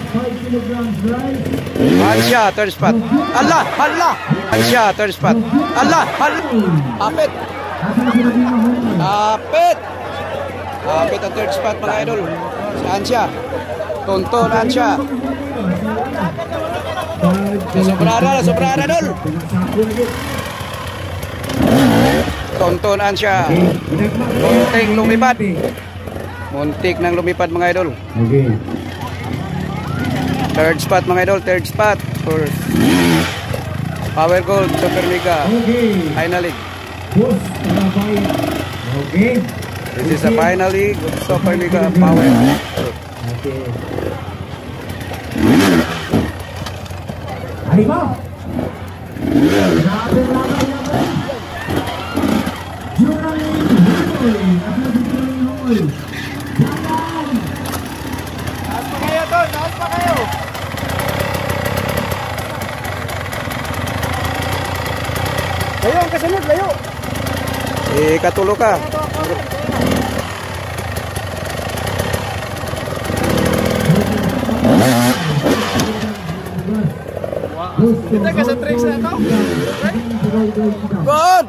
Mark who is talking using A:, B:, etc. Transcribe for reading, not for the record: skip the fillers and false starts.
A: 5 kilograms rice.
B: Ansya, third spot. Allah, Allah. Ansya, third spot. Allah, Allah. Apit. Apit. Apit ang third spot mga idol. Si Ansya. Tonton Ansya. Sobrara idol. Tonton Ansya. Muntik lumipad. Muntik nang lumipad mga idol.
A: Okay.
B: Third spot mga idol, third spot for Power Gold Super Mega Final League.
A: Okay.
B: This is the final league of Super Mega Power.
A: Okay. Arriba.
C: Layo ang kasunod, layo.
B: Katulo ka.
C: Kita ka sa tricks na ito.
B: Good!